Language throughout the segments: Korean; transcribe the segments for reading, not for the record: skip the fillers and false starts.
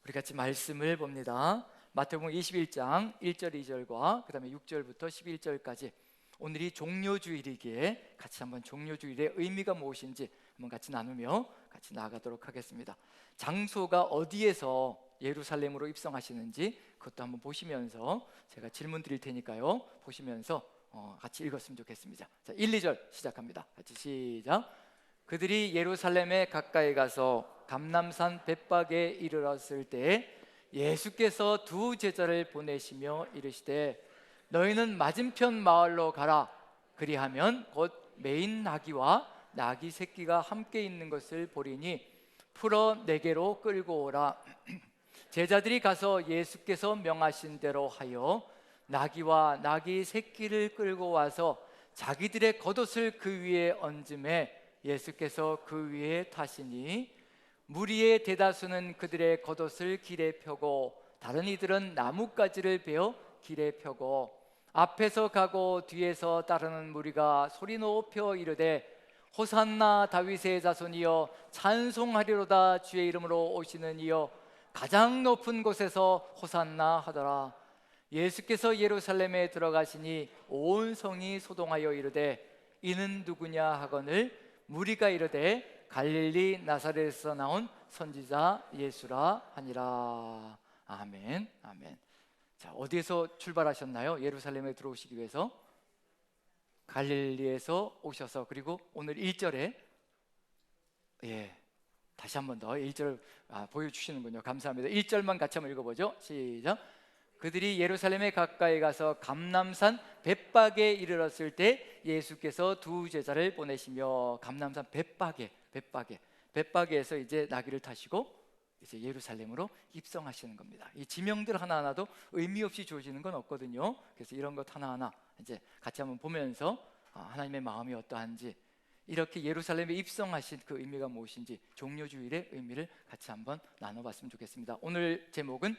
우리 같이 말씀을 봅니다. 마태복음 21장 1절 2절과 그 다음에 6절부터 11절까지 오늘이 종료주일이기에 같이 한번 종료주일의 의미가 무엇인지 한번 같이 나누며 같이 나아가도록 하겠습니다. 장소가 어디에서 예루살렘으로 입성하시는지 그것도 한번 보시면서 제가 질문 드릴 테니까요, 보시면서 같이 읽었으면 좋겠습니다. 자, 1, 2절 시작합니다. 같이 시작. 그들이 예루살렘에 가까이 가서 감람산 벳박에 이르렀을 때 예수께서 두 제자를 보내시며 이르시되 너희는 맞은편 마을로 가라. 그리하면 곧 매인 나귀와 나귀 새끼가 함께 있는 것을 보리니 풀어 내게로 끌고 오라. 제자들이 가서 예수께서 명하신 대로 하여 나귀와 나귀 새끼를 끌고 와서 자기들의 겉옷을 그 위에 얹음에 예수께서 그 위에 타시니 무리의 대다수는 그들의 겉옷을 길에 펴고 다른 이들은 나뭇가지를 베어 길에 펴고 앞에서 가고 뒤에서 따르는 무리가 소리 높여 이르되 호산나 다윗의 자손이여 찬송하리로다. 주의 이름으로 오시는 이여 가장 높은 곳에서 호산나 하더라. 예수께서 예루살렘에 들어가시니 온 성이 소동하여 이르되 이는 누구냐 하거늘 무리가 이르되 갈릴리 나사렛에서 나온 선지자 예수라 하니라. 아멘. 아멘. 자, 어디에서 출발하셨나요? 예루살렘에 들어오시기 위해서 갈릴리에서 오셔서, 그리고 오늘 1절에 다시 한 번 더 1절 보여주시는군요. 감사합니다. 1절만 같이 한번 읽어보죠. 시작. 그들이 예루살렘에 가까이 가서 감람산 벳박에 이르렀을 때 예수께서 두 제자를 보내시며, 감람산 벳박에에서 이제 나귀를 타시고 이제 예루살렘으로 입성하시는 겁니다. 이 지명들 하나하나도 의미 없이 주어지는 건 없거든요. 그래서 이런 것 하나하나 이제 같이 한번 보면서 하나님의 마음이 어떠한지, 이렇게 예루살렘에 입성하신 그 의미가 무엇인지, 종료주일의 의미를 같이 한번 나눠봤으면 좋겠습니다. 오늘 제목은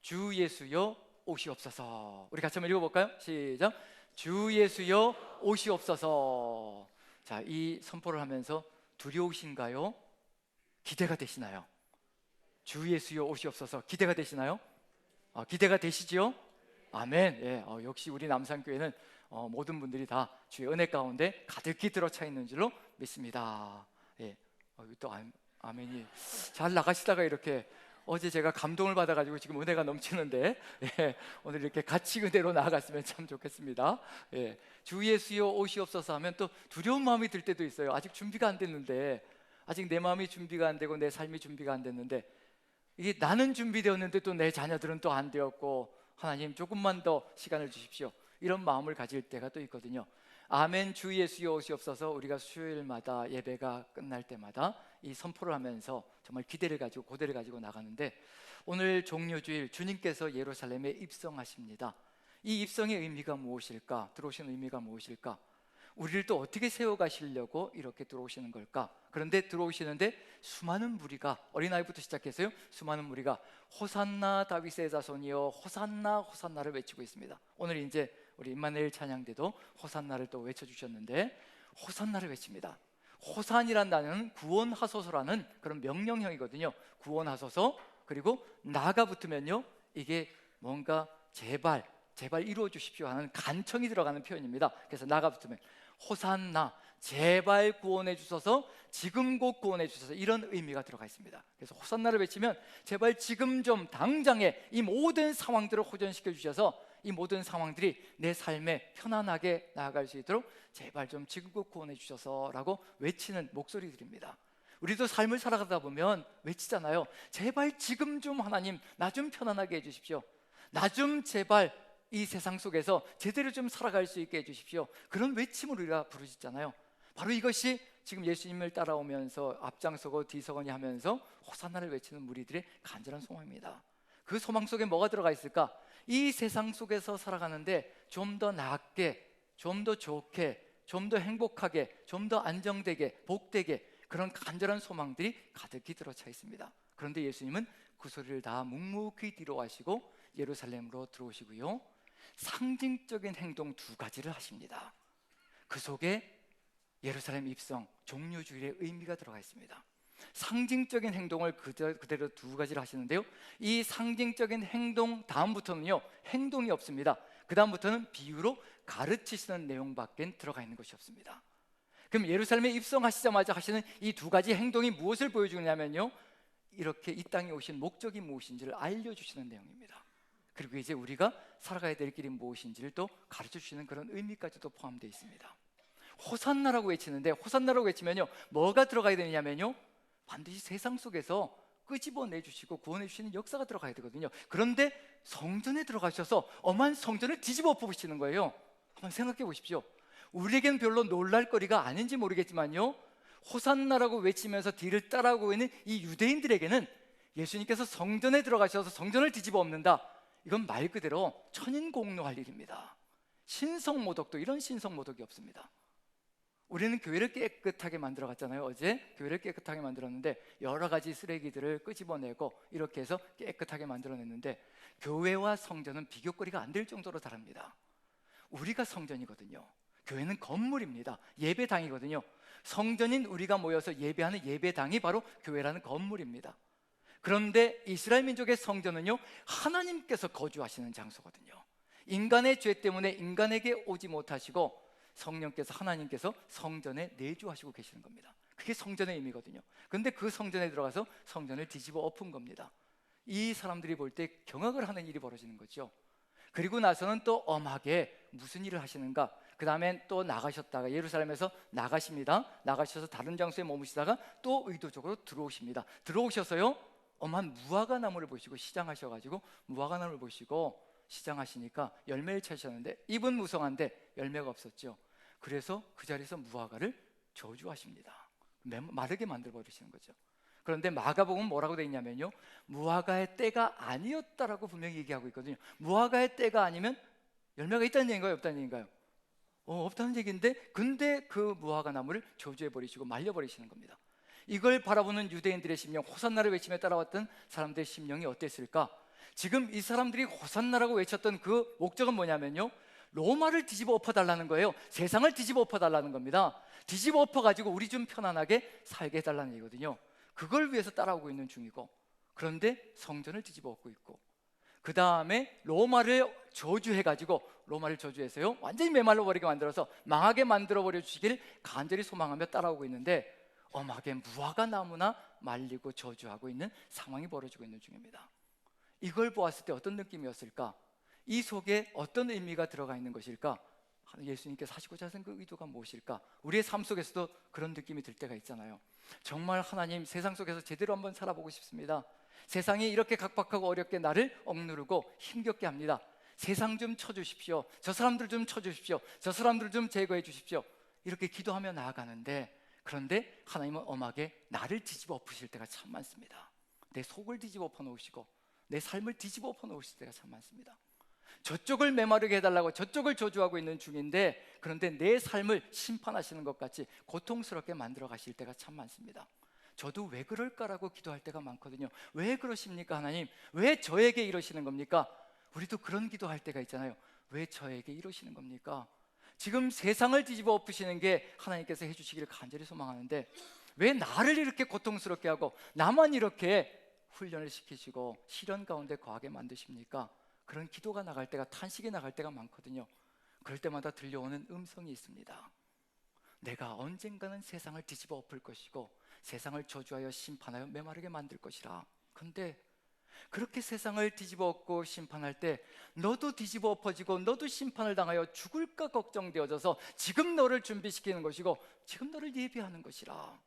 주 예수여 오시옵소서. 우리 같이 한번 읽어볼까요? 시작. 주 예수여 오시옵소서. 자, 이 선포를 하면서 두려우신가요? 기대가 되시나요? 주 예수여 오시옵소서. 기대가 되시나요? 기대가 되시지요? 아멘. 예, 역시 우리 남산교회는 모든 분들이 다 주의 은혜 가운데 가득히 들어차 있는 줄로 믿습니다. 예, 또 아멘이 잘 나가시다가 이렇게 어제 제가 감동을 받아가지고 지금 은혜가 넘치는데, 오늘 이렇게 같이 은혜로 나아갔으면 참 좋겠습니다. 주 예수여 오시옵소서 하면 또 두려운 마음이 들 때도 있어요. 아직 준비가 안 됐는데, 아직 내 마음이 준비가 안 되고 내 삶이 준비가 안 됐는데, 이게 나는 준비되었는데 또 내 자녀들은 또 안 되었고, 하나님 조금만 더 시간을 주십시오, 이런 마음을 가질 때가 또 있거든요. 아멘. 주 예수여 오시옵소서. 우리가 수요일마다 예배가 끝날 때마다 이 선포를 하면서 정말 기대를 가지고 고대를 가지고 나가는데, 오늘 종료주일 주님께서 예루살렘에 입성하십니다. 이 입성의 의미가 무엇일까? 들어오시는 의미가 무엇일까? 우리를 또 어떻게 세워가시려고 이렇게 들어오시는 걸까? 그런데 들어오시는데 수많은 무리가, 어린아이부터 시작해서요, 수많은 무리가 호산나 다윗의 자손이여 호산나 호산나를 외치고 있습니다. 오늘 이제 우리 임마누엘 찬양대도 호산나를 또 외쳐주셨는데, 호산나를 외칩니다. 호산이란 단어는 구원하소서라는 그런 명령형이거든요. 구원하소서. 그리고 나가 붙으면요, 이게 뭔가 제발 이루어 주십시오 하는 간청이 들어가는 표현입니다. 그래서 나가 붙으면 호산나, 제발 구원해 주소서, 지금 곧 구원해 주소서, 이런 의미가 들어가 있습니다. 그래서 호산나를 외치면 제발 지금 좀 당장에 이 모든 상황들을 호전시켜 주셔서 이 모든 상황들이 내 삶에 편안하게 나아갈 수 있도록 제발 좀 지금 곧 구원해 주셔서 라고 외치는 목소리들입니다. 우리도 삶을 살아가다 보면 외치잖아요. 제발 지금 좀 하나님 나 좀 편안하게 해주십시오. 나 좀 제발 이 세상 속에서 제대로 좀 살아갈 수 있게 해주십시오. 그런 외침을 우리가 부르짖잖아요. 바로 이것이 지금 예수님을 따라오면서 앞장서고 뒤서거니 하면서 호산나를 외치는 무리들의 간절한 소망입니다. 그 소망 속에 뭐가 들어가 있을까? 이 세상 속에서 살아가는데 좀 더 낫게, 좀 더 좋게, 좀 더 행복하게, 좀 더 안정되게, 복되게, 그런 간절한 소망들이 가득히 들어차 있습니다. 그런데 예수님은 그 소리를 다 묵묵히 뒤로 하시고 예루살렘으로 들어오시고요, 상징적인 행동 두 가지를 하십니다. 그 속에 예루살렘 입성, 종료주일의 의미가 들어가 있습니다. 상징적인 행동을 그대로 두 가지를 하시는데요, 이 상징적인 행동 다음부터는요 행동이 없습니다. 그 다음부터는 비유로 가르치시는 내용밖에 들어가 있는 것이 없습니다. 그럼 예루살렘에 입성하시자마자 하시는 이 두 가지 행동이 무엇을 보여주냐면요, 이렇게 이 땅에 오신 목적이 무엇인지를 알려주시는 내용입니다. 그리고 이제 우리가 살아가야 될 길이 무엇인지를 또 가르쳐주시는 그런 의미까지도 포함되어 있습니다. 호산나라고 외치는데, 호산나라고 외치면요 뭐가 들어가야 되냐면요, 반드시 세상 속에서 끄집어내 주시고 구원해 주시는 역사가 들어가야 되거든요. 그런데 성전에 들어가셔서 엄한 성전을 뒤집어 엎으시는 거예요. 한번 생각해 보십시오. 우리에겐 별로 놀랄 거리가 아닌지 모르겠지만요, 호산나라고 외치면서 뒤를 따라오고 있는 이 유대인들에게는 예수님께서 성전에 들어가셔서 성전을 뒤집어 엎는다, 이건 말 그대로 천인공노할 일입니다. 신성모독도 이런 신성모독이 없습니다. 우리는 교회를 깨끗하게 만들어 갔잖아요. 어제 교회를 깨끗하게 만들었는데 여러 가지 쓰레기들을 끄집어내고 이렇게 해서 깨끗하게 만들어냈는데, 교회와 성전은 비교거리가 안 될 정도로 다릅니다. 우리가 성전이거든요. 교회는 건물입니다. 예배당이거든요. 성전인 우리가 모여서 예배하는 예배당이 바로 교회라는 건물입니다. 그런데 이스라엘 민족의 성전은요 하나님께서 거주하시는 장소거든요. 인간의 죄 때문에 인간에게 오지 못하시고 성령께서, 하나님께서 성전에 내주하시고 계시는 겁니다. 그게 성전의 의미거든요. 그런데 그 성전에 들어가서 성전을 뒤집어 엎은 겁니다. 이 사람들이 볼 때 경악을 하는 일이 벌어지는 거죠. 그리고 나서는 또 엄하게 무슨 일을 하시는가, 그 다음엔 또 나가셨다가 예루살렘에서 나가십니다. 나가셔서 다른 장소에 머무시다가 또 의도적으로 들어오십니다. 들어오셔서요 엄한 무화과 나무를 보시고 시장하셔가지고 무화과 나무를 보시고 시장하시니까 열매를 찾으셨는데 잎은 무성한데 열매가 없었죠. 그래서 그 자리에서 무화과를 저주하십니다. 마르게 만들어 버리시는 거죠. 그런데 마가복음은 뭐라고 되어 있냐면요, 무화과의 때가 아니었다라고 분명히 얘기하고 있거든요. 무화과의 때가 아니면 열매가 있다는 얘기인가요, 없다는 얘기인가요? 없다는 얘기인데, 근데 그 무화과 나무를 저주해 버리시고 말려 버리시는 겁니다. 이걸 바라보는 유대인들의 심령, 호산나를 외치며 따라왔던 사람들의 심령이 어땠을까? 지금 이 사람들이 호산나라고 외쳤던 그 목적은 뭐냐면요, 로마를 뒤집어 엎어달라는 거예요. 세상을 뒤집어 엎어달라는 겁니다. 뒤집어 엎어가지고 우리 좀 편안하게 살게 해달라는 얘기거든요. 그걸 위해서 따라오고 있는 중이고, 그런데 성전을 뒤집어 엎고 있고, 그 다음에 로마를 저주해가지고, 로마를 저주해서요 완전히 메말라 버리게 만들어서 망하게 만들어 버려 주시길 간절히 소망하며 따라오고 있는데, 엄하게 무화과 나무나 말리고 저주하고 있는 상황이 벌어지고 있는 중입니다. 이걸 보았을 때 어떤 느낌이었을까? 이 속에 어떤 의미가 들어가 있는 것일까? 예수님께서 하시고자 하신 그 의도가 무엇일까? 우리의 삶 속에서도 그런 느낌이 들 때가 있잖아요. 정말 하나님, 세상 속에서 제대로 한번 살아보고 싶습니다. 세상이 이렇게 각박하고 어렵게 나를 억누르고 힘겹게 합니다. 세상 좀 쳐주십시오. 저 사람들 좀 쳐주십시오. 저 사람들 좀 제거해 주십시오. 이렇게 기도하며 나아가는데, 그런데 하나님은 엄하게 나를 뒤집어 엎으실 때가 참 많습니다. 내 속을 뒤집어 엎어 놓으시고 내 삶을 뒤집어 엎어 놓으실 때가 참 많습니다. 저쪽을 메마르게 해달라고 저쪽을 저주하고 있는 중인데, 그런데 내 삶을 심판하시는 것 같이 고통스럽게 만들어 가실 때가 참 많습니다. 저도 왜 그럴까라고 기도할 때가 많거든요. 왜 그러십니까 하나님? 왜 저에게 이러시는 겁니까? 우리도 그런 기도할 때가 있잖아요. 왜 저에게 이러시는 겁니까? 지금 세상을 뒤집어 엎으시는 게 하나님께서 해주시기를 간절히 소망하는데, 왜 나를 이렇게 고통스럽게 하고 나만 이렇게 훈련을 시키시고 시련 가운데 거하게 만드십니까? 그런 기도가 나갈 때가, 탄식이 나갈 때가 많거든요. 그럴 때마다 들려오는 음성이 있습니다. 내가 언젠가는 세상을 뒤집어 엎을 것이고 세상을 저주하여 심판하여 메마르게 만들 것이라. 그런데 그렇게 세상을 뒤집어 엎고 심판할 때 너도 뒤집어 엎어지고 너도 심판을 당하여 죽을까 걱정되어져서 지금 너를 준비시키는 것이고 지금 너를 예비하는 것이라.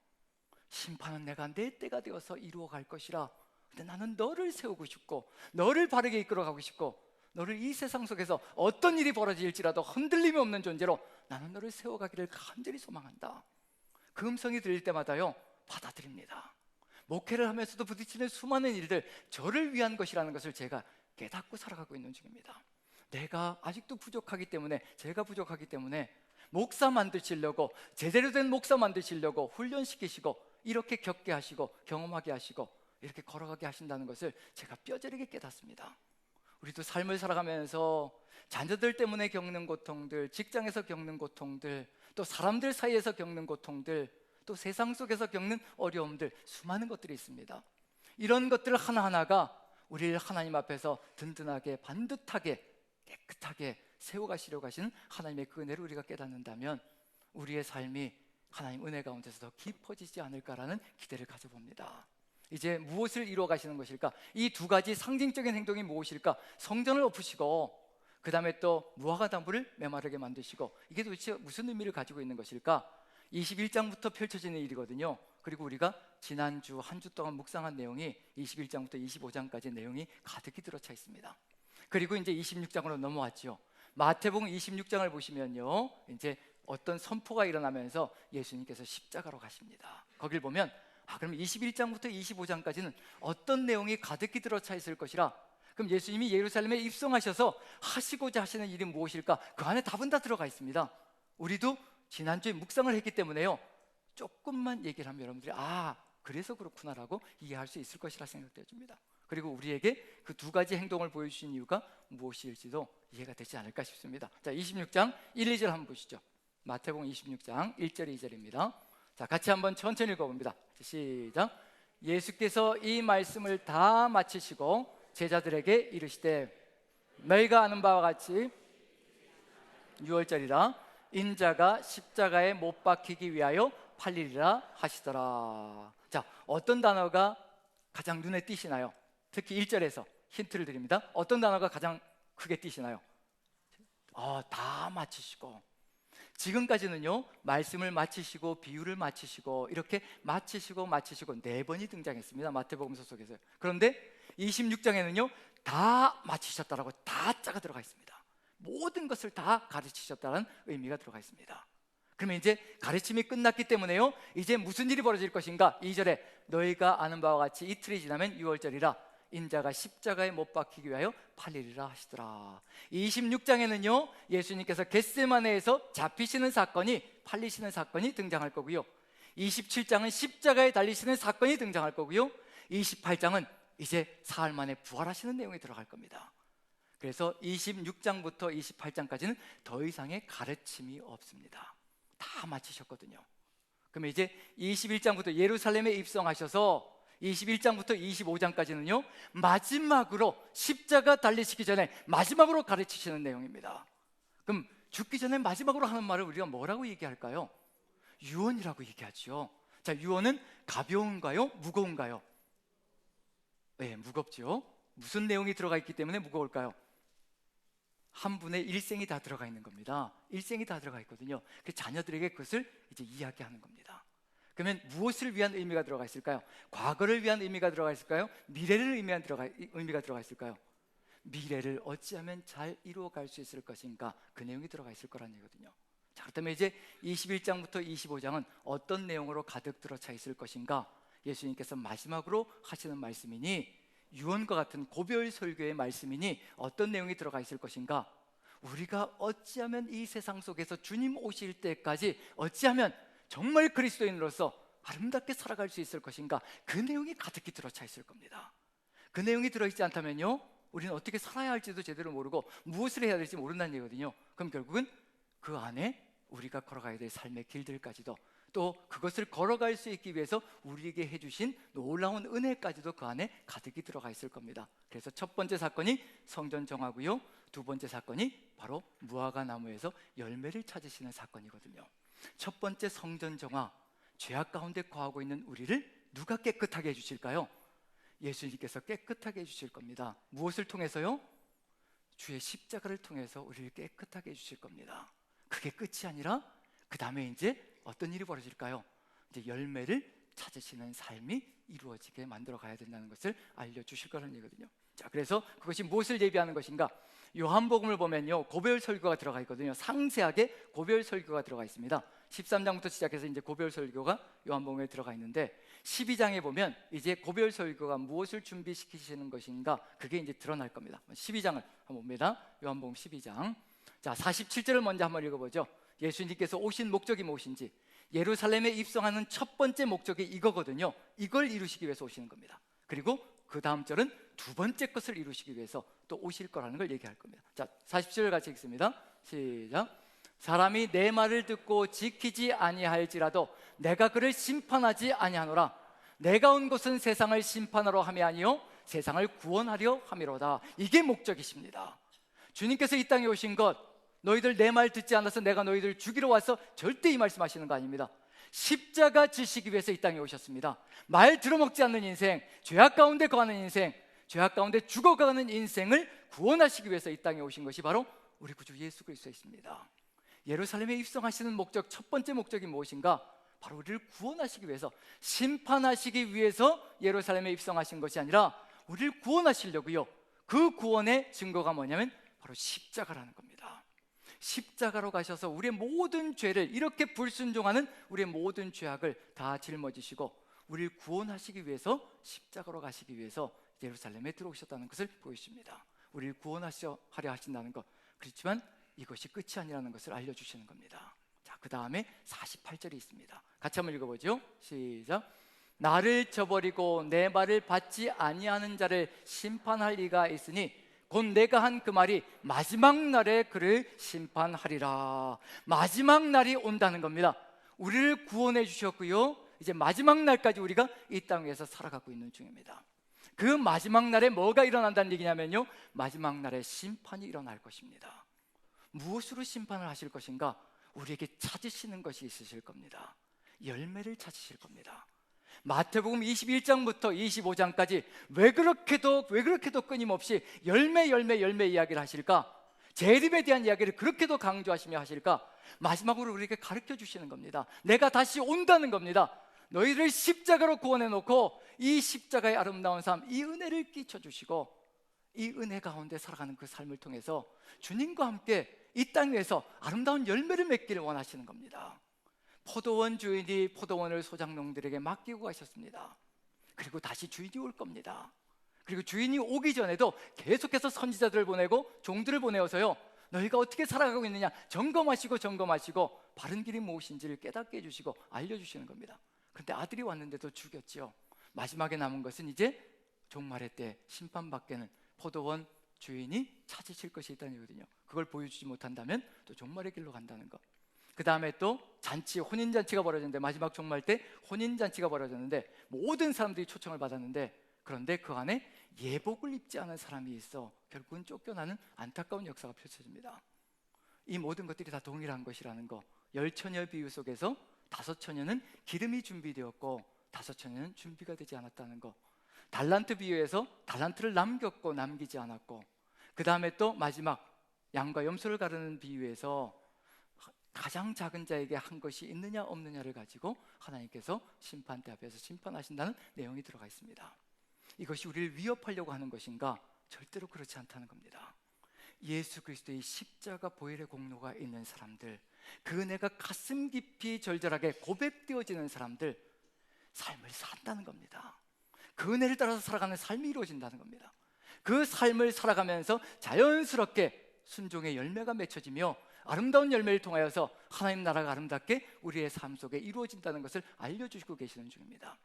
심판은 내가 내 때가 되어서 이루어 갈 것이라. 근데 나는 너를 세우고 싶고 너를 바르게 이끌어가고 싶고, 너를 이 세상 속에서 어떤 일이 벌어질지라도 흔들림이 없는 존재로 나는 너를 세워가기를 간절히 소망한다. 그 음성이 들릴 때마다요 받아들입니다. 목회를 하면서도 부딪히는 수많은 일들, 저를 위한 것이라는 것을 제가 깨닫고 살아가고 있는 중입니다. 내가 아직도 부족하기 때문에, 제가 부족하기 때문에 목사 만드시려고, 제대로 된 목사 만드시려고 훈련시키시고 이렇게 겪게 하시고 경험하게 하시고 이렇게 걸어가게 하신다는 것을 제가 뼈저리게 깨닫습니다. 우리도 삶을 살아가면서 자녀들 때문에 겪는 고통들, 직장에서 겪는 고통들, 또 사람들 사이에서 겪는 고통들, 또 세상 속에서 겪는 어려움들, 수많은 것들이 있습니다. 이런 것들 하나하나가 우리를 하나님 앞에서 든든하게, 반듯하게, 깨끗하게 세워가시려고 하시는 하나님의 그 은혜를 우리가 깨닫는다면 우리의 삶이 하나님 은혜 가운데서 더 깊어지지 않을까라는 기대를 가져봅니다. 이제 무엇을 이루어 가시는 것일까? 이 두 가지 상징적인 행동이 무엇일까? 성전을 엎으시고 그 다음에 또 무화과 나무를 메마르게 만드시고, 이게 도대체 무슨 의미를 가지고 있는 것일까? 21장부터 펼쳐지는 일이거든요. 그리고 우리가 지난주 한 주 동안 묵상한 내용이 21장부터 25장까지 내용이 가득히 들어차 있습니다. 그리고 이제 26장으로 넘어왔죠. 마태복음 26장을 보시면요, 이제 어떤 선포가 일어나면서 예수님께서 십자가로 가십니다. 거길 보면 그럼 21장부터 25장까지는 어떤 내용이 가득히 들어차 있을 것이라, 그럼 예수님이 예루살렘에 입성하셔서 하시고자 하시는 일이 무엇일까? 그 안에 답은 다 들어가 있습니다. 우리도 지난주에 묵상을 했기 때문에요, 조금만 얘기를 하면 여러분들이 그래서 그렇구나라고 이해할 수 있을 것이라 생각되어 집니다. 그리고 우리에게 그 두 가지 행동을 보여주신 이유가 무엇일지도 이해가 되지 않을까 싶습니다. 자, 26장 1, 2절 한번 보시죠. 마태복음 26장 1절 2절입니다. 자, 같이 한번 천천히 읽어봅니다. 시작. 예수께서 이 말씀을 다 마치시고 제자들에게 이르시되 너희가 아는 바와 같이 6월절이라 인자가 십자가에 못 박히기 위하여 팔리리라 하시더라. 자, 어떤 단어가 가장 눈에 띄시나요? 특히 1절에서 힌트를 드립니다. 어떤 단어가 가장 크게 띄시나요? 다 마치시고. 지금까지는요, 말씀을 마치시고 비유를 마치시고 이렇게 마치시고 4번이 등장했습니다. 마태복음서 속에서요. 그런데 26장에는요 다 마치셨다라고 다자가 들어가 있습니다. 모든 것을 다 가르치셨다는 의미가 들어가 있습니다. 그러면 이제 가르침이 끝났기 때문에요, 이제 무슨 일이 벌어질 것인가? 2절에 너희가 아는 바와 같이 이틀이 지나면 6월절이라 인자가 십자가에 못 박히기 위하여 팔리리라 하시더라. 26장에는요 예수님께서 겟세마네에서 잡히시는 사건이, 팔리시는 사건이 등장할 거고요, 27장은 십자가에 달리시는 사건이 등장할 거고요, 28장은 이제 사흘 만에 부활하시는 내용이 들어갈 겁니다. 그래서 26장부터 28장까지는 더 이상의 가르침이 없습니다. 다 마치셨거든요. 그러면 이제 21장부터 예루살렘에 입성하셔서 21장부터 25장까지는요 마지막으로 십자가 달리시기 전에 마지막으로 가르치시는 내용입니다. 그럼 죽기 전에 마지막으로 하는 말을 우리가 뭐라고 얘기할까요? 유언이라고 얘기하죠. 자, 유언은 가벼운가요? 무거운가요? 네, 무겁죠. 무슨 내용이 들어가 있기 때문에 무거울까요? 한 분의 일생이 다 들어가 있는 겁니다. 일생이 다 들어가 있거든요. 그 자녀들에게 그것을 이제 이야기하는 겁니다. 그러면 무엇을 위한 의미가 들어가 있을까요? 과거를 위한 의미가 들어가 있을까요? 미래를 의미한 의미가 들어가 있을까요? 미래를 어찌하면 잘 이루어갈 수 있을 것인가, 그 내용이 들어가 있을 거라는 얘기거든요. 자, 그렇다면 이제 21장부터 25장은 어떤 내용으로 가득 들어차 있을 것인가? 예수님께서 마지막으로 하시는 말씀이니, 유언과 같은 고별 설교의 말씀이니 어떤 내용이 들어가 있을 것인가? 우리가 어찌하면 이 세상 속에서 주님 오실 때까지 어찌하면 정말 그리스도인으로서 아름답게 살아갈 수 있을 것인가? 그 내용이 가득히 들어차 있을 겁니다. 그 내용이 들어있지 않다면요 우리는 어떻게 살아야 할지도 제대로 모르고 무엇을 해야 될지 모른다는 얘기거든요. 그럼 결국은 그 안에 우리가 걸어가야 될 삶의 길들까지도, 또 그것을 걸어갈 수 있기 위해서 우리에게 해주신 놀라운 은혜까지도 그 안에 가득히 들어가 있을 겁니다. 그래서 첫 번째 사건이 성전 정화고요, 두 번째 사건이 바로 무화과 나무에서 열매를 찾으시는 사건이거든요. 첫 번째 성전 정화, 죄악 가운데 거하고 있는 우리를 누가 깨끗하게 해주실까요? 예수님께서 깨끗하게 해주실 겁니다. 무엇을 통해서요? 주의 십자가를 통해서 우리를 깨끗하게 해주실 겁니다. 그게 끝이 아니라 그 다음에 이제 어떤 일이 벌어질까요? 이제 열매를 찾으시는 삶이 이루어지게 만들어 가야 된다는 것을 알려주실 거라는 얘기거든요. 자, 그래서 그것이 무엇을 예비하는 것인가? 요한복음을 보면요 고별 설교가 들어가 있거든요. 상세하게 고별 설교가 들어가 있습니다. 13장부터 시작해서 이제 고별 설교가 요한복음에 들어가 있는데, 12장에 보면 이제 고별 설교가 무엇을 준비시키시는 것인가, 그게 이제 드러날 겁니다. 12장을 한번 봅니다. 요한복음 12장. 자, 47절을 먼저 한번 읽어보죠. 예수님께서 오신 목적이 무엇인지, 예루살렘에 입성하는 첫 번째 목적이 이거거든요. 이걸 이루시기 위해서 오시는 겁니다. 그리고 그 다음 절은 두 번째 것을 이루시기 위해서 또 오실 거라는 걸 얘기할 겁니다. 자, 47절 같이 읽습니다. 시작. 사람이 내 말을 듣고 지키지 아니할지라도 내가 그를 심판하지 아니하노라. 내가 온 것은 세상을 심판하러 함이 아니요 세상을 구원하려 함이로다. 이게 목적이십니다. 주님께서 이 땅에 오신 것, 너희들 내 말 듣지 않아서 내가 너희들 죽이러 와서 절대 이 말씀하시는 거 아닙니다. 십자가 지시기 위해서 이 땅에 오셨습니다. 말 들어먹지 않는 인생, 죄악 가운데 거하는 인생, 죄악 가운데 죽어가는 인생을 구원하시기 위해서 이 땅에 오신 것이 바로 우리 구주 예수 그리스도이십니다. 예루살렘에 입성하시는 목적, 첫 번째 목적이 무엇인가? 바로 우리를 구원하시기 위해서, 심판하시기 위해서 예루살렘에 입성하신 것이 아니라 우리를 구원하시려고요. 그 구원의 증거가 뭐냐면 바로 십자가라는 겁니다. 십자가로 가셔서 우리의 모든 죄를, 이렇게 불순종하는 우리의 모든 죄악을 다 짊어지시고 우리를 구원하시기 위해서, 십자가로 가시기 위해서 예루살렘에 들어오셨다는 것을 보여주십니다. 우리를 구원하려 하신다는 것, 그렇지만 이것이 끝이 아니라는 것을 알려주시는 겁니다. 자, 그 다음에 48절이 있습니다. 같이 한번 읽어보죠. 시작. 나를 저버리고 내 말을 받지 아니하는 자를 심판할 이가 있으니 곧 내가 한 그 말이 마지막 날에 그를 심판하리라. 마지막 날이 온다는 겁니다. 우리를 구원해 주셨고요, 이제 마지막 날까지 우리가 이 땅 위에서 살아가고 있는 중입니다. 그 마지막 날에 뭐가 일어난다는 얘기냐면요, 마지막 날에 심판이 일어날 것입니다. 무엇으로 심판을 하실 것인가? 우리에게 찾으시는 것이 있으실 겁니다. 열매를 찾으실 겁니다. 마태복음 21장부터 25장까지 왜 그렇게도 끊임없이 열매 이야기를 하실까? 재림에 대한 이야기를 그렇게도 강조하시며 하실까? 마지막으로 우리에게 가르쳐 주시는 겁니다. 내가 다시 온다는 겁니다. 너희를 십자가로 구원해 놓고 이 십자가의 아름다운 삶, 이 은혜를 끼쳐 주시고 이 은혜 가운데 살아가는 그 삶을 통해서 주님과 함께 이 땅 위에서 아름다운 열매를 맺기를 원하시는 겁니다. 포도원 주인이 포도원을 소작농들에게 맡기고 가셨습니다. 그리고 다시 주인이 올 겁니다. 그리고 주인이 오기 전에도 계속해서 선지자들을 보내고 종들을 보내어서요, 너희가 어떻게 살아가고 있느냐 점검하시고 바른 길이 무엇인지를 깨닫게 해주시고 알려주시는 겁니다. 그런데 아들이 왔는데도 죽였지요. 마지막에 남은 것은 이제 종말의 때 심판받게는 포도원 주인이 찾으실 것이 있다는 얘기거든요. 그걸 보여주지 못한다면 또 종말의 길로 간다는 것. 그 다음에 또 잔치, 혼인잔치가 벌어졌는데, 마지막 종말 때 혼인잔치가 벌어졌는데 모든 사람들이 초청을 받았는데, 그런데 그 안에 예복을 입지 않은 사람이 있어 결국은 쫓겨나는 안타까운 역사가 펼쳐집니다. 이 모든 것들이 다 동일한 것이라는 거. 열처녀 비유 속에서 5처녀는 기름이 준비되었고 5처녀는 준비가 되지 않았다는 거. 달란트 비유에서 달란트를 남겼고 남기지 않았고, 그 다음에 또 마지막 양과 염소를 가르는 비유에서 가장 작은 자에게 한 것이 있느냐 없느냐를 가지고 하나님께서 심판대 앞에서 심판하신다는 내용이 들어가 있습니다. 이것이 우리를 위협하려고 하는 것인가? 절대로 그렇지 않다는 겁니다. 예수 그리스도의 십자가 보혈의 공로가 있는 사람들, 그 은혜가 가슴 깊이 절절하게 고백되어지는 사람들, 삶을 산다는 겁니다. 그 은혜를 따라서 살아가는 삶이 이루어진다는 겁니다. 그 삶을 살아가면서 자연스럽게 순종의 열매가 맺혀지며 아름다운 열매를 통하여서 하나님 나라가 아름답게 우리의 삶 속에 이루어진다는 것을 알려주시고 계시는 중입니다.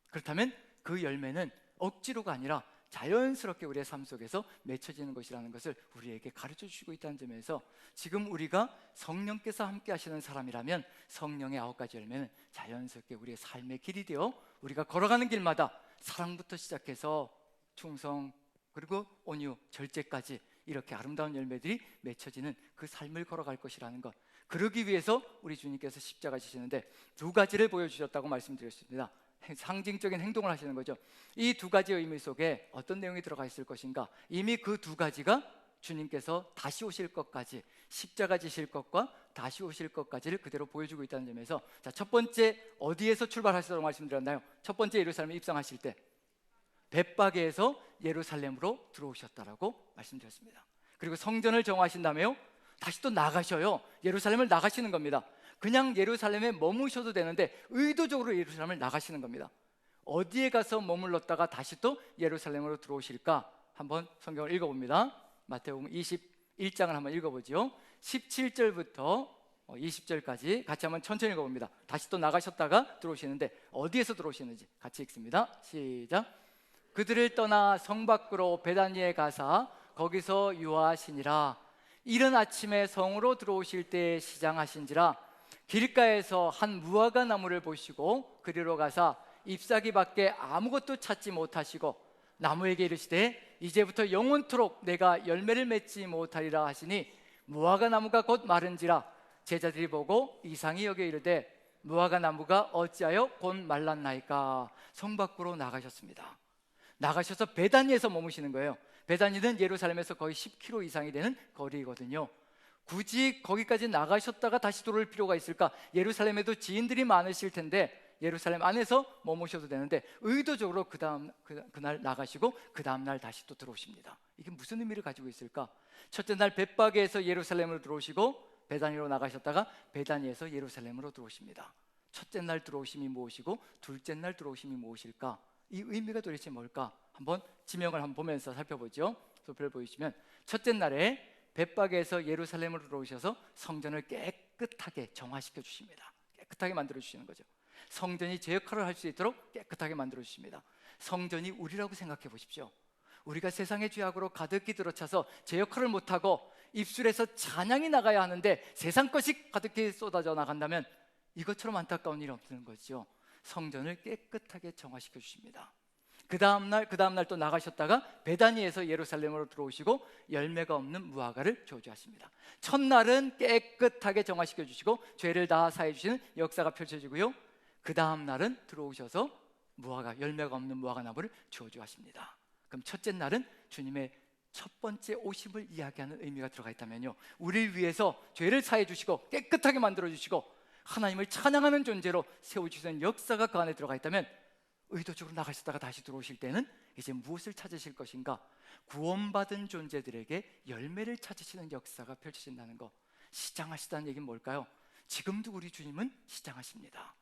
그렇다면 그 열매는 억지로가 아니라 자연스럽게 우리의 삶 속에서 맺혀지는 것이라는 것을 우리에게 가르쳐 주시고 있다는 점에서, 지금 우리가 성령께서 함께 하시는 사람이라면 성령의 9가지 열매는 자연스럽게 우리의 삶의 길이 되어 우리가 걸어가는 길마다 사랑부터 시작해서 충성, 그리고 온유, 절제까지 이렇게 아름다운 열매들이 맺혀지는 그 삶을 걸어갈 것이라는 것. 그러기 위해서 우리 주님께서 십자가 지시는데 2가지를 보여주셨다고 말씀드렸습니다. 상징적인 행동을 하시는 거죠. 이 2가지 의미 속에 어떤 내용이 들어가 있을 것인가? 이미 그 2가지가 주님께서 다시 오실 것까지, 십자가 지실 것과 다시 오실 것까지를 그대로 보여주고 있다는 점에서, 자, 첫 번째 어디에서 출발하시라고 말씀드렸나요? 첫 번째 예루살렘에 입성하실 때 벳바게에서 예루살렘으로 들어오셨다라고 말씀드렸습니다. 그리고 성전을 정하신 다음에요, 다시 또 나가셔요. 예루살렘을 나가시는 겁니다. 그냥 예루살렘에 머무셔도 되는데 의도적으로 예루살렘을 나가시는 겁니다. 어디에 가서 머물렀다가 다시 또 예루살렘으로 들어오실까? 한번 성경을 읽어봅니다. 마태복음 21장을 한번 읽어보죠. 17절부터 20절까지 같이 한번 천천히 읽어봅니다. 다시 또 나가셨다가 들어오시는데 어디에서 들어오시는지 같이 읽습니다. 시작. 그들을 떠나 성 밖으로 베다니에 가사 거기서 유하시니라. 이른 아침에 성으로 들어오실 때 시장하신지라 길가에서 한 무화과 나무를 보시고 그리로 가사 잎사귀 밖에 아무것도 찾지 못하시고 나무에게 이르시되 이제부터 영원토록 내가 열매를 맺지 못하리라 하시니 무화과 나무가 곧 마른지라 제자들이 보고 이상히 여겨 이르되 무화과 나무가 어찌하여 곧 말랐나이까. 성 밖으로 나가셨습니다. 나가셔서 베다니에서 머무시는 거예요. 베다니는 예루살렘에서 거의 10km 이상이 되는 거리거든요. 굳이 거기까지 나가셨다가 다시 돌아올 필요가 있을까? 예루살렘에도 지인들이 많으실 텐데 예루살렘 안에서 머무셔도 되는데 의도적으로 그날 나가시고 그 다음날 다시 또 들어오십니다. 이게 무슨 의미를 가지고 있을까? 첫째 날 벳바게에서 예루살렘으로 들어오시고 베다니로 나가셨다가 베다니에서 예루살렘으로 들어오십니다. 첫째 날 들어오심이 무엇이고 둘째 날 들어오심이 무엇일까? 이 의미가 도대체 뭘까? 한번 지명을 한번 보면서 살펴보죠. 소표를 보이시면 첫째 날에 벳바게에서 예루살렘으로 들어오셔서 성전을 깨끗하게 정화시켜 주십니다. 깨끗하게 만들어 주시는 거죠. 성전이 제 역할을 할 수 있도록 깨끗하게 만들어 주십니다. 성전이 우리라고 생각해 보십시오. 우리가 세상의 죄악으로 가득히 들어차서 제 역할을 못하고 입술에서 찬양이 나가야 하는데 세상 것이 가득히 쏟아져 나간다면 이것처럼 안타까운 일이 없는 거죠. 성전을 깨끗하게 정화시켜 주십니다. 그 다음날 또 나가셨다가 베다니에서 예루살렘으로 들어오시고 열매가 없는 무화과를 저주하십니다. 첫날은 깨끗하게 정화시켜 주시고 죄를 다 사해 주시는 역사가 펼쳐지고요, 그 다음날은 들어오셔서 열매가 없는 무화과 나무를 저주하십니다. 그럼 첫째 날은 주님의 첫 번째 오심을 이야기하는 의미가 들어가 있다면요, 우리를 위해서 죄를 사해 주시고 깨끗하게 만들어 주시고 하나님을 찬양하는 존재로 세워주시는 역사가 그 안에 들어가 있다면 의도적으로 나가셨다가 다시 들어오실 때는 이제 무엇을 찾으실 것인가? 구원받은 존재들에게 열매를 찾으시는 역사가 펼쳐진다는 거. 시장하시다는 얘기는 뭘까요? 지금도 우리 주님은 시장하십니다.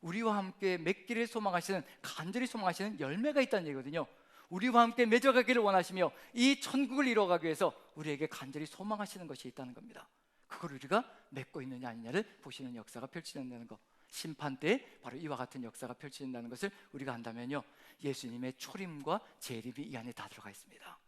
우리와 함께 맺기를 소망하시는, 간절히 소망하시는 열매가 있다는 얘기거든요. 우리와 함께 맺어가기를 원하시며 이 천국을 이루어가기 위해서 우리에게 간절히 소망하시는 것이 있다는 겁니다. 그걸 우리가 맺고 있느냐 아니냐를 보시는 역사가 펼쳐진다는 것. 심판 때 바로 이와 같은 역사가 펼쳐진다는 것을 우리가 안다면요, 예수님의 초림과 재림이 이 안에 다 들어가 있습니다.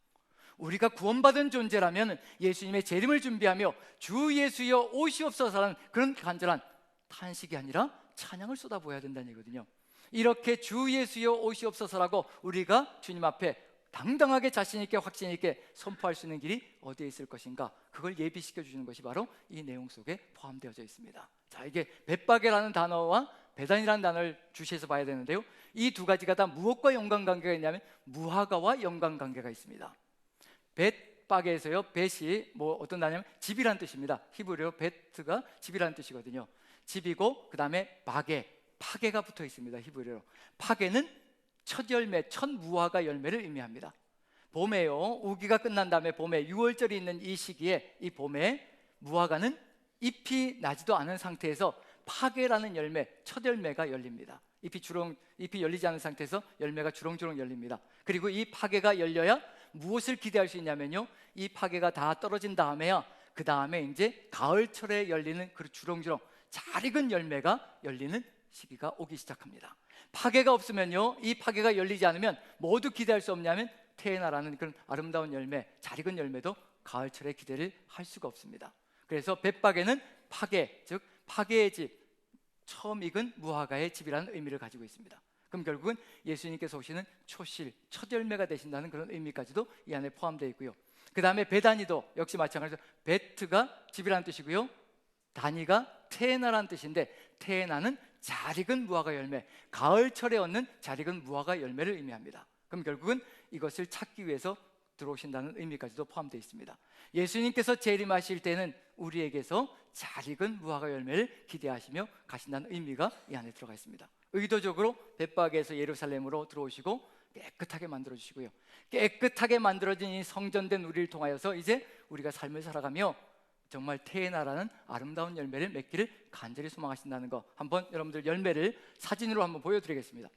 우리가 구원받은 존재라면 예수님의 재림을 준비하며 주 예수여 오시옵소서라는 그런 간절한 탄식이 아니라 찬양을 쏟아부어야 된다는 얘기거든요. 이렇게 주 예수여 오시옵소서라고 우리가 주님 앞에 당당하게 자신 있게 확신 있게 선포할 수 있는 길이 어디에 있을 것인가? 그걸 예비시켜 주시는 것이 바로 이 내용 속에 포함되어져 있습니다. 자, 이게 벳바게라는 단어와 베단이라는 단어를 주시해서 봐야 되는데요, 이 두 가지가 다 무엇과 연관관계가 있냐면 무화과와 연관관계가 있습니다. 벳바게에서요, 벳이 어떤 단어냐면 집이란 뜻입니다. 히브리어 베트가 집이란 뜻이거든요. 집이고 그 다음에 파게가 붙어 있습니다. 히브리어로. 파게는 첫 열매, 첫 무화과 열매를 의미합니다. 봄에요, 우기가 끝난 다음에 봄에 6월절이 있는 이 시기에 이 봄에 무화과는 잎이 나지도 않은 상태에서 파게라는 열매, 첫 열매가 열립니다. 잎이 열리지 않은 상태에서 열매가 주렁주렁 열립니다. 그리고 이 파게가 열려야 무엇을 기대할 수 있냐면요, 이 파게가 다 떨어진 다음에야 그 다음에 이제 가을철에 열리는 그 주렁주렁 잘 익은 열매가 열리는 시기가 오기 시작합니다. 파게가 없으면요, 이 파게가 열리지 않으면 모두 기대할 수 없냐면 테에나라는 그런 아름다운 열매, 잘 익은 열매도 가을철에 기대를 할 수가 없습니다. 그래서 벳바게는 파게, 즉 파게의 집, 처음 익은 무화과의 집이라는 의미를 가지고 있습니다. 그럼 결국은 예수님께서 오시는 초실, 첫 열매가 되신다는 그런 의미까지도 이 안에 포함되어 있고요. 그 다음에 베다니도 역시 마찬가지로 베트가 집이라는 뜻이고요, 다니가 테에나라는 뜻인데 테에나는 잘 익은 무화과 열매, 가을철에 얻는 잘 익은 무화과 열매를 의미합니다. 그럼 결국은 이것을 찾기 위해서 들어오신다는 의미까지도 포함되어 있습니다. 예수님께서 재림하실 때는 우리에게서 잘 익은 무화과 열매를 기대하시며 가신다는 의미가 이 안에 들어가 있습니다. 의도적으로 벳바게에서 예루살렘으로 들어오시고 깨끗하게 만들어주시고요, 깨끗하게 만들어진 이 성전된 우리를 통하여서 이제 우리가 삶을 살아가며 정말 테에나라는 아름다운 열매를 맺기를 간절히 소망하신다는 거, 한번 여러분들 열매를 사진으로 한번 보여드리겠습니다.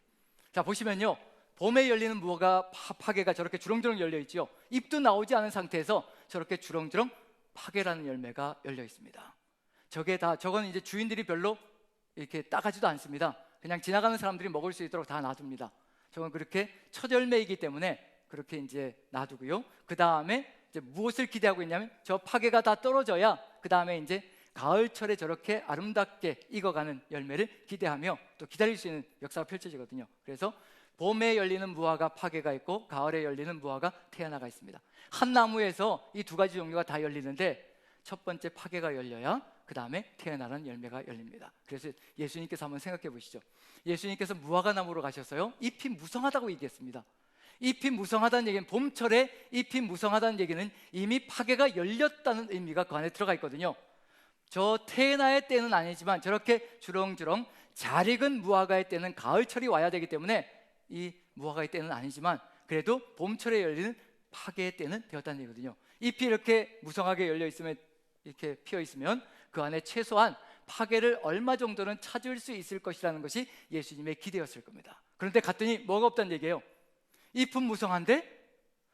자, 보시면요, 봄에 열리는 무화과 파게가 저렇게 주렁주렁 열려 있죠. 잎도 나오지 않은 상태에서 저렇게 주렁주렁 파게라는 열매가 열려 있습니다. 저건 이제 주인들이 별로 이렇게 따가지도 않습니다. 그냥 지나가는 사람들이 먹을 수 있도록 다 놔둡니다. 저건 그렇게 첫 열매이기 때문에 그렇게 이제 놔두고요, 그 다음에 이제 무엇을 기대하고 있냐면 저 파괴가 다 떨어져야 그 다음에 이제 가을철에 저렇게 아름답게 익어가는 열매를 기대하며 또 기다릴 수 있는 역사가 펼쳐지거든요. 그래서 봄에 열리는 무화과 파괴가 있고 가을에 열리는 무화과 태어나가 있습니다. 한 나무에서 이 두 가지 종류가 다 열리는데 첫 번째 파괴가 열려야 그 다음에 태어나는 열매가 열립니다. 그래서 예수님께서 한번 생각해 보시죠. 예수님께서 무화과 나무로 가셔서요, 잎이 무성하다고 얘기했습니다. 잎이 무성하다는 얘기는, 봄철에 잎이 무성하다는 얘기는 이미 파괴가 열렸다는 의미가 그 안에 들어가 있거든요. 저 태어나의 때는 아니지만 저렇게 주렁주렁 잘 익은 무화과의 때는 가을철이 와야 되기 때문에 이 무화과의 때는 아니지만 그래도 봄철에 열리는 파괴의 때는 되었다는 얘기거든요. 잎이 이렇게 무성하게 열려 있으면, 이렇게 피어 있으면 그 안에 최소한 파괴를 얼마 정도는 찾을 수 있을 것이라는 것이 예수님의 기대였을 겁니다. 그런데 갔더니 뭐가 없다는 얘기예요. 잎은 무성한데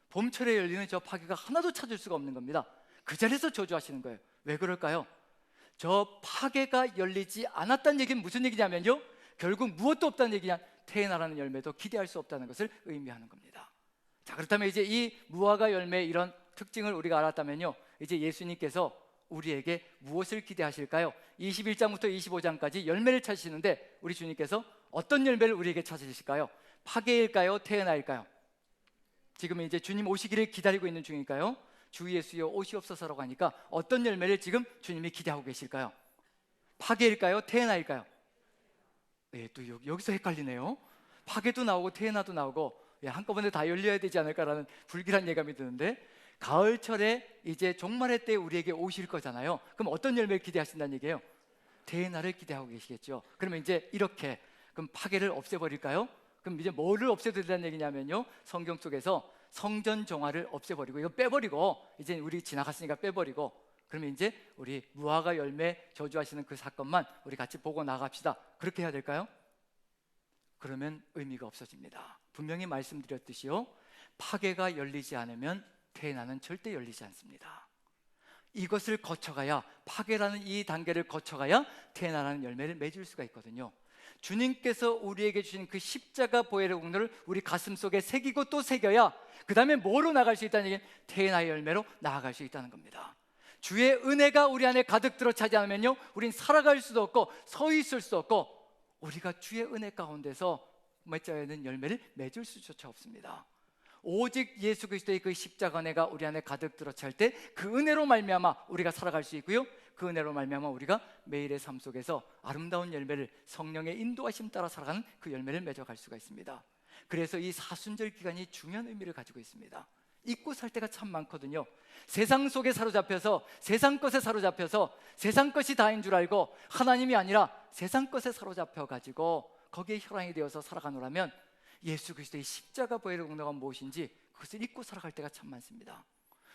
봄철에 열리는 저 파괴가 하나도 찾을 수가 없는 겁니다. 그 자리에서 저주하시는 거예요. 왜 그럴까요? 저 파괴가 열리지 않았다는 얘기는 무슨 얘기냐면요, 결국 무엇도 없다는 얘기냐, 태어나라는 열매도 기대할 수 없다는 것을 의미하는 겁니다. 자, 그렇다면 이제 이 무화과 열매의 이런 특징을 우리가 알았다면요, 이제 예수님께서 우리에게 무엇을 기대하실까요? 21장부터 25장까지 열매를 찾으시는데 우리 주님께서 어떤 열매를 우리에게 찾으실까요? 파괴일까요? 태어나일까요? 지금 이제 주님 오시기를 기다리고 있는 중일까요? 주 예수여 오시옵소서라고 하니까 어떤 열매를 지금 주님이 기대하고 계실까요? 파괴일까요? 태어나일까요? 네, 또 여기서 헷갈리네요. 파괴도 나오고 태어나도 나오고, 한꺼번에 다 열려야 되지 않을까라는 불길한 예감이 드는데, 가을철에 이제 종말의 때 우리에게 오실 거잖아요. 그럼 어떤 열매를 기대하신다는 얘기예요? 태어나를 기대하고 계시겠죠. 그러면 이제 이렇게, 그럼 파괴를 없애버릴까요? 그럼 이제 뭐를 없애드리라는 얘기냐면요, 성경 속에서 성전 정화를 없애버리고, 이거 빼버리고, 이제 우리 지나갔으니까 빼버리고, 그러면 이제 우리 무화과 열매 저주하시는 그 사건만 우리 같이 보고 나갑시다. 그렇게 해야 될까요? 그러면 의미가 없어집니다. 분명히 말씀드렸듯이요, 파괴가 열리지 않으면 태어나는 절대 열리지 않습니다. 이것을 거쳐가야, 파괴라는 이 단계를 거쳐가야 태어나는 열매를 맺을 수가 있거든요. 주님께서 우리에게 주신 그 십자가 보혈의 공로를 우리 가슴 속에 새기고 또 새겨야 그 다음에 뭐로 나갈 수 있다는 얘기는 태어나의 열매로 나아갈 수 있다는 겁니다. 주의 은혜가 우리 안에 가득 들어 차지 않으면요, 우린 살아갈 수도 없고 서 있을 수도 없고, 우리가 주의 은혜 가운데서 맺어야 하는 열매를 맺을 수조차 없습니다. 오직 예수 그리스도의 그 십자가 은혜가 우리 안에 가득 들어 찰 때 그 은혜로 말미암아 우리가 살아갈 수 있고요, 그 은혜로 말미암아 우리가 매일의 삶 속에서 아름다운 열매를, 성령의 인도하심 따라 살아가는 그 열매를 맺어갈 수가 있습니다. 그래서 이 사순절 기간이 중요한 의미를 가지고 있습니다. 잊고 살 때가 참 많거든요. 세상 속에 사로잡혀서, 세상 것에 사로잡혀서 세상 것이 다인 줄 알고 하나님이 아니라 세상 것에 사로잡혀 가지고 거기에 혈안이 되어서 살아가노라면 예수 그리스도의 십자가 보혈의 공로가 무엇인지 그것을 잊고 살아갈 때가 참 많습니다.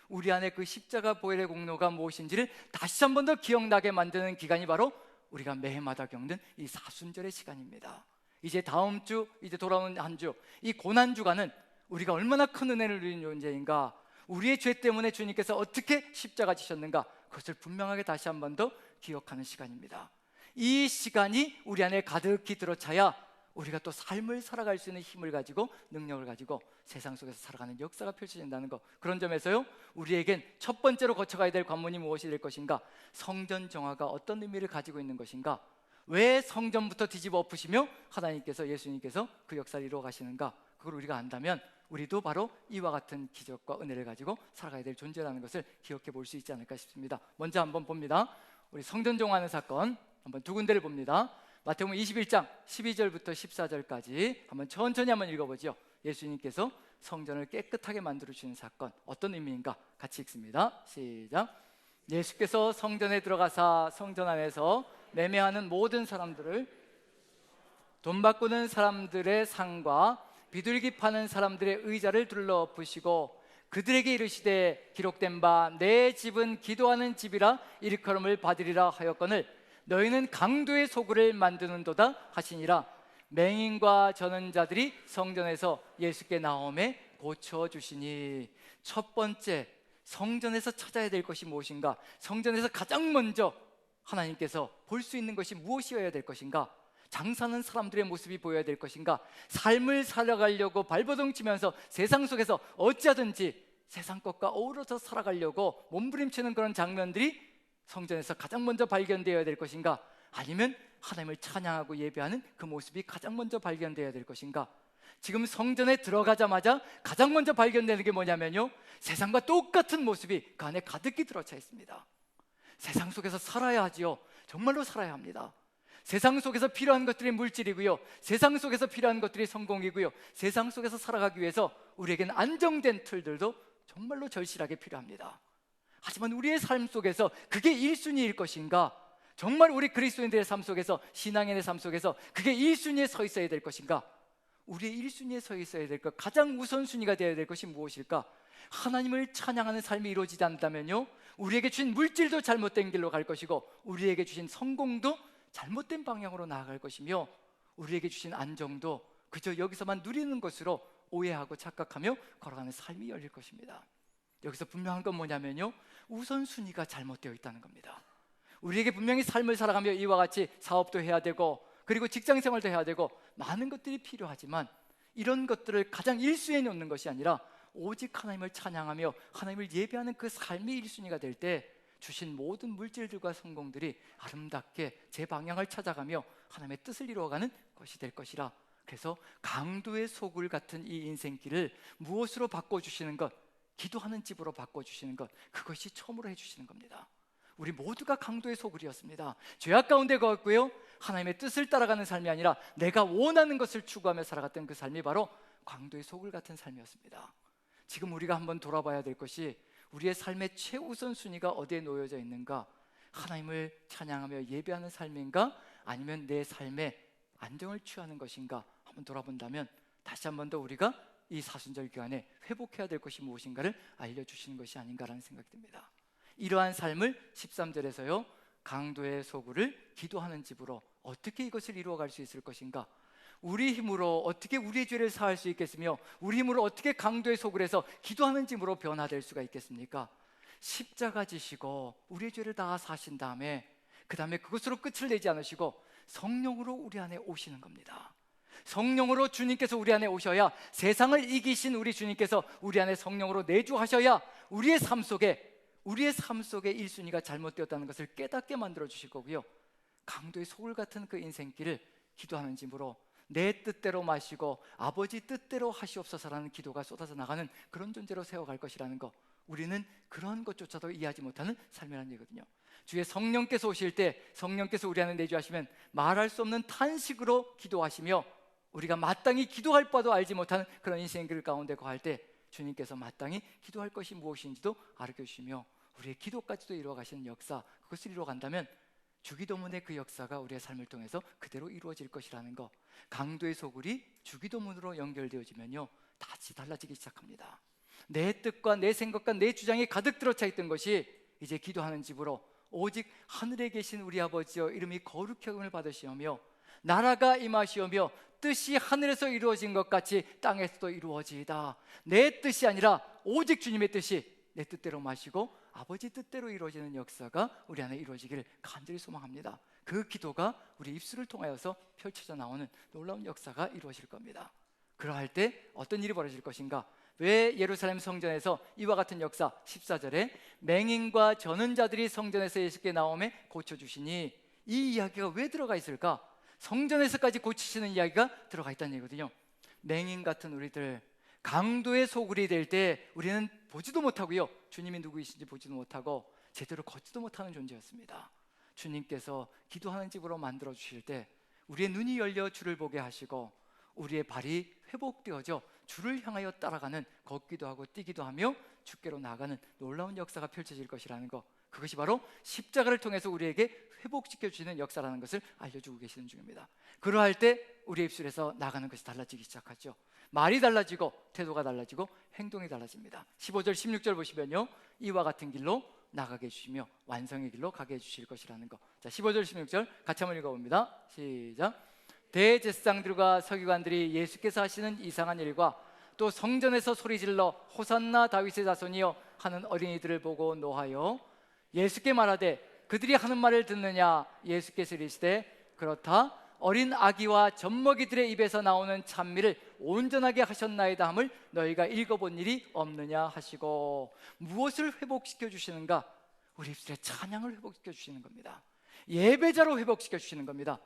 우리 안에 그 십자가 보혈의 공로가 무엇인지를 다시 한 번 더 기억나게 만드는 기간이 바로 우리가 매해마다 겪는 이 사순절의 시간입니다. 이제 다음 주, 이제 돌아오는 한 주, 이 고난 주간은 우리가 얼마나 큰 은혜를 누린 존재인가, 우리의 죄 때문에 주님께서 어떻게 십자가 지셨는가, 그것을 분명하게 다시 한 번 더 기억하는 시간입니다. 이 시간이 우리 안에 가득히 들어차야 우리가 또 삶을 살아갈 수 있는 힘을 가지고, 능력을 가지고 세상 속에서 살아가는 역사가 펼쳐진다는 것, 그런 점에서요, 우리에겐 첫 번째로 거쳐가야 될 관문이 무엇이 될 것인가, 성전 정화가 어떤 의미를 가지고 있는 것인가, 왜 성전부터 뒤집어 엎으시며 하나님께서, 예수님께서 그 역사를 이루어 가시는가, 그걸 우리가 안다면 우리도 바로 이와 같은 기적과 은혜를 가지고 살아가야 될 존재라는 것을 기억해 볼 수 있지 않을까 싶습니다. 먼저 한번 봅니다. 우리 성전 정화하는 사건 한번 두 군데를 봅니다. 마태복음 21장 12절부터 14절까지 한번 천천히 한번 읽어보죠. 예수님께서 성전을 깨끗하게 만들어주시는 사건, 어떤 의미인가 같이 읽습니다. 시작. 예수께서 성전에 들어가사 성전 안에서 매매하는 모든 사람들을, 돈 바꾸는 사람들의 상과 비둘기 파는 사람들의 의자를 둘러엎으시고 그들에게 이르시되 기록된 바 내 집은 기도하는 집이라 일컬음을 받으리라 하였거늘 너희는 강도의 소굴을 만드는도다 하시니라. 맹인과 전원자들이 성전에서 예수께 나오매 고쳐주시니. 첫 번째, 성전에서 찾아야 될 것이 무엇인가, 성전에서 가장 먼저 하나님께서 볼 수 있는 것이 무엇이어야 될 것인가, 장사하는 사람들의 모습이 보여야 될 것인가, 삶을 살아가려고 발버둥 치면서 세상 속에서 어찌하든지 세상 것과 어우러져 살아가려고 몸부림치는 그런 장면들이 성전에서 가장 먼저 발견되어야 될 것인가, 아니면 하나님을 찬양하고 예배하는 그 모습이 가장 먼저 발견되어야 될 것인가? 지금 성전에 들어가자마자 가장 먼저 발견되는 게 뭐냐면요, 세상과 똑같은 모습이 그 안에 가득히 들어차 있습니다. 세상 속에서 살아야 하지요. 정말로 살아야 합니다. 세상 속에서 필요한 것들이 물질이고요, 세상 속에서 필요한 것들이 성공이고요, 세상 속에서 살아가기 위해서 우리에게는 안정된 틀들도 정말로 절실하게 필요합니다. 하지만 우리의 삶 속에서 그게 1순위일 것인가? 정말 우리 그리스도인들의 삶 속에서, 신앙인의 삶 속에서 그게 1순위에 서 있어야 될 것인가? 우리의 1순위에 서 있어야 될 것, 가장 우선순위가 되어야 될 것이 무엇일까? 하나님을 찬양하는 삶이 이루어지지 않다면요, 우리에게 주신 물질도 잘못된 길로 갈 것이고, 우리에게 주신 성공도 잘못된 방향으로 나아갈 것이며, 우리에게 주신 안정도 그저 여기서만 누리는 것으로 오해하고 착각하며 걸어가는 삶이 열릴 것입니다. 여기서 분명한 건 뭐냐면요, 우선순위가 잘못되어 있다는 겁니다. 우리에게 분명히 삶을 살아가며 이와 같이 사업도 해야 되고, 그리고 직장생활도 해야 되고, 많은 것들이 필요하지만 이런 것들을 가장 1순위에 놓는 것이 아니라 오직 하나님을 찬양하며 하나님을 예배하는 그 삶이 1순위가 될 때 주신 모든 물질들과 성공들이 아름답게 제 방향을 찾아가며 하나님의 뜻을 이루어가는 것이 될 것이라. 그래서 강도의 소굴 같은 이 인생길을 무엇으로 바꿔주시는 것? 기도하는 집으로 바꿔주시는 것, 그것이 처음으로 해주시는 겁니다. 우리 모두가 강도의 소굴이었습니다. 죄악 가운데 거했고요, 하나님의 뜻을 따라가는 삶이 아니라 내가 원하는 것을 추구하며 살아갔던 그 삶이 바로 강도의 소굴 같은 삶이었습니다. 지금 우리가 한번 돌아봐야 될 것이, 우리의 삶의 최우선 순위가 어디에 놓여져 있는가? 하나님을 찬양하며 예배하는 삶인가? 아니면 내 삶에 안정을 취하는 것인가? 한번 돌아본다면 다시 한 번 더 우리가 이 사순절 기간에 회복해야 될 것이 무엇인가를 알려주시는 것이 아닌가라는 생각이 듭니다. 이러한 삶을 13절에서요, 강도의 소굴을 기도하는 집으로, 어떻게 이것을 이루어갈 수 있을 것인가? 우리 힘으로 어떻게 우리의 죄를 사할 수 있겠으며, 우리 힘으로 어떻게 강도의 소굴에서 기도하는 집으로 변화될 수가 있겠습니까? 십자가 지시고 우리의 죄를 다 사신 다음에, 그 다음에 그것으로 끝을 내지 않으시고 성령으로 우리 안에 오시는 겁니다. 성령으로 주님께서 우리 안에 오셔야, 세상을 이기신 우리 주님께서 우리 안에 성령으로 내주하셔야 우리의 삶 속에 1순위가 잘못되었다는 것을 깨닫게 만들어 주실 거고요, 강도의 소굴 같은 그 인생길을 기도하는 집으로, 내 뜻대로 마시고 아버지 뜻대로 하시옵소서라는 기도가 쏟아져 나가는 그런 존재로 세워갈 것이라는 것, 우리는 그런 것조차도 이해하지 못하는 삶이라는 얘기거든요. 주의 성령께서 오실 때, 성령께서 우리 안에 내주하시면 말할 수 없는 탄식으로 기도하시며, 우리가 마땅히 기도할 바도 알지 못하는 그런 인생길 가운데 거할 때 주님께서 마땅히 기도할 것이 무엇인지도 가르쳐주시며 우리의 기도까지도 이루어 가시는 역사, 그것을 이루어 간다면 주기도문의 그 역사가 우리의 삶을 통해서 그대로 이루어질 것이라는 것, 강도의 소굴이 주기도문으로 연결되어지면요, 다시 달라지기 시작합니다. 내 뜻과 내 생각과 내 주장이 가득 들어차 있던 것이 이제 기도하는 집으로, 오직 하늘에 계신 우리 아버지여 이름이 거룩히 여김을 받으시오며 나라가 임하시오며 뜻이 하늘에서 이루어진 것 같이 땅에서도 이루어지이다. 내 뜻이 아니라 오직 주님의 뜻이 내 뜻대로 마시고 아버지 뜻대로 이루어지는 역사가 우리 안에 이루어지기를 간절히 소망합니다. 그 기도가 우리 입술을 통하여서 펼쳐져 나오는 놀라운 역사가 이루어질 겁니다. 그러할 때 어떤 일이 벌어질 것인가? 왜 예루살렘 성전에서 이와 같은 역사, 14절에 맹인과 저는 자들이 성전에서 예수께 나오매 고쳐주시니, 이 이야기가 왜 들어가 있을까? 성전에서까지 고치시는 이야기가 들어가 있다는 얘기거든요. 맹인 같은 우리들, 강도의 소굴이 될 때 우리는 보지도 못하고요, 주님이 누구이신지 보지도 못하고 제대로 걷지도 못하는 존재였습니다. 주님께서 기도하는 집으로 만들어 주실 때 우리의 눈이 열려 주를 보게 하시고 우리의 발이 회복되어져 주를 향하여 따라가는, 걷기도 하고 뛰기도 하며 주께로 나아가는 놀라운 역사가 펼쳐질 것이라는 것, 그것이 바로 십자가를 통해서 우리에게 회복시켜 주시는 역사라는 것을 알려주고 계시는 중입니다. 그러할 때 우리의 입술에서 나가는 것이 달라지기 시작하죠. 말이 달라지고 태도가 달라지고 행동이 달라집니다. 15절 16절 보시면요, 이와 같은 길로 나가게 해주시며 완성의 길로 가게 해주실 것이라는 것. 자, 15절 16절 같이 한번 읽어봅니다. 시작. 대제사장들과 서기관들이 예수께서 하시는 이상한 일과 또 성전에서 소리질러 호산나 다윗의 자손이여 하는 어린이들을 보고 노하여 예수께 말하되 그들이 하는 말을 듣느냐? 예수께서 이르시되 그렇다. 어린 아기와 젖먹이들의 입에서 나오는 찬미를 온전하게 하셨나이다 함을 너희가 읽어본 일이 없느냐 하시고, 무엇을 회복시켜 주시는가? 우리 입술의 찬양을 회복시켜 주시는 겁니다. 예배자로 회복시켜 주시는 겁니다.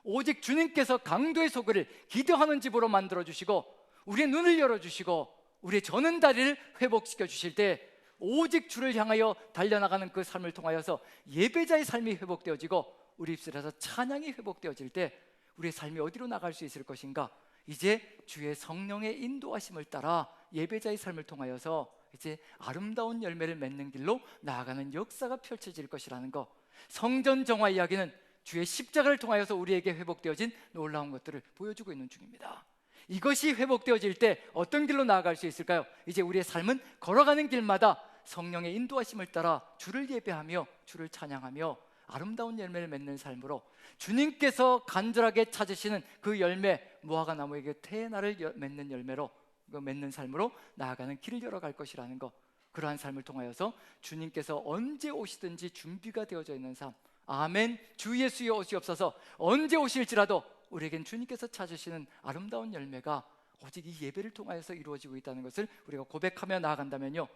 오직 주님께서 강도의 소굴을 기도하는 집으로 만들어 주시고, 우리의 눈을 열어 주시고, 우리의 저는 다리를 회복시켜 주실 때, 오직 주를 향하여 달려나가는 그 삶을 통하여서 예배자의 삶이 회복되어지고, 우리 입술에서 찬양이 회복되어질 때 우리의 삶이 어디로 나갈 수 있을 것인가? 이제 주의 성령의 인도하심을 따라 예배자의 삶을 통하여서 이제 아름다운 열매를 맺는 길로 나아가는 역사가 펼쳐질 것이라는 것. 성전 정화 이야기는 주의 십자가를 통하여서 우리에게 회복되어진 놀라운 것들을 보여주고 있는 중입니다. 이것이 회복되어질 때 어떤 길로 나아갈 수 있을까요? 이제 우리의 삶은 걸어가는 길마다 성령의 인도하심을 따라 주를 예배하며 주를 찬양하며 아름다운 열매를 맺는 삶으로, 주님께서 간절하게 찾으시는 그 열매, 무화과 나무에게 태나를 맺는 열매로, 맺는 삶으로 나아가는 길을 열어갈 것이라는 것. 그러한 삶을 통하여서 주님께서 언제 오시든지 준비가 되어져 있는 삶. 아멘. 주 예수여 오시옵소서. 언제 오실지라도 우리에겐 주님께서 찾으시는 아름다운 열매가 오직 이 예배를 통하여서 이루어지고 있다는 것을 우리가 고백하며 나아간다면요,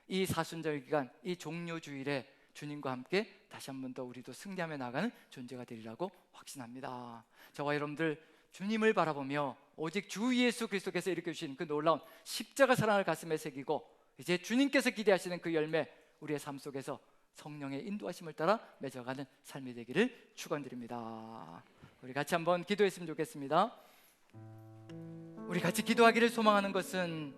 이 사순절 기간, 이 종료주일에 주님과 함께 다시 한 번 더 우리도 승리하며 나가는 존재가 되리라고 확신합니다. 저와 여러분들 주님을 바라보며 오직 주 예수 그리스도께서 일으켜주신 그 놀라운 십자가 사랑을 가슴에 새기고, 이제 주님께서 기대하시는 그 열매, 우리의 삶 속에서 성령의 인도하심을 따라 맺어가는 삶이 되기를 축원드립니다. 우리 같이 한번 기도했으면 좋겠습니다. 우리 같이 기도하기를 소망하는 것은,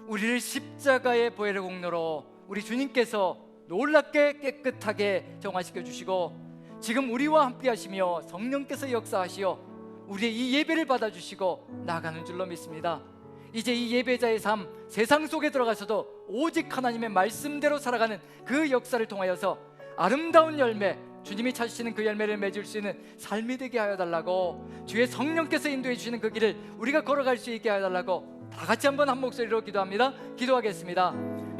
우리를 십자가의 보혈의 공로로 우리 주님께서 놀랍게 깨끗하게 정화시켜 주시고, 지금 우리와 함께 하시며 성령께서 역사하시어 우리의 이 예배를 받아주시고 나가는 줄로 믿습니다. 이제 이 예배자의 삶, 세상 속에 들어가서도 오직 하나님의 말씀대로 살아가는 그 역사를 통하여서 아름다운 열매, 주님이 찾으시는 그 열매를 맺을 수 있는 삶이 되게 하여 달라고, 주의 성령께서 인도해 주시는 그 길을 우리가 걸어갈 수 있게 하여 달라고 다 같이 한번 한 목소리로 기도합니다. 기도하겠습니다.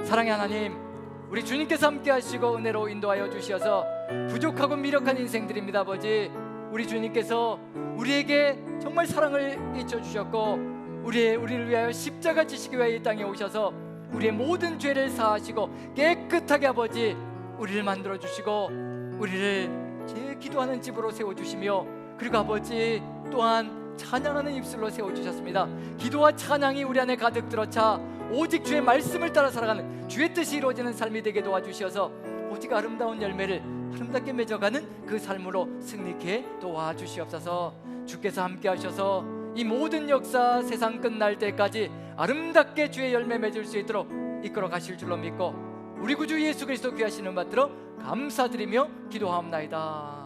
사랑의 하나님, 우리 주님께서 함께 하시고 은혜로 인도하여 주셔서 부족하고 미력한 인생들입니다. 아버지, 우리 주님께서 우리에게 정말 사랑을 잊혀주셨고, 우리를 위하여 십자가 지시기 위하여 이 땅에 오셔서 우리의 모든 죄를 사하시고 깨끗하게 아버지 우리를 만들어 주시고, 우리를 제 기도하는 집으로 세워주시며, 그리고 아버지 또한 찬양하는 입술로 세워주셨습니다. 기도와 찬양이 우리 안에 가득 들어차 오직 주의 말씀을 따라 살아가는 주의 뜻이 이루어지는 삶이 되게 도와주셔서 오직 아름다운 열매를 아름답게 맺어가는 그 삶으로 승리케 도와주시옵소서. 주께서 함께 하셔서 이 모든 역사 세상 끝날 때까지 아름답게 주의 열매 맺을 수 있도록 이끌어 가실 줄로 믿고, 우리 구주 예수 그리스도 귀하신 이름 받들어 감사드리며 기도하옵나이다.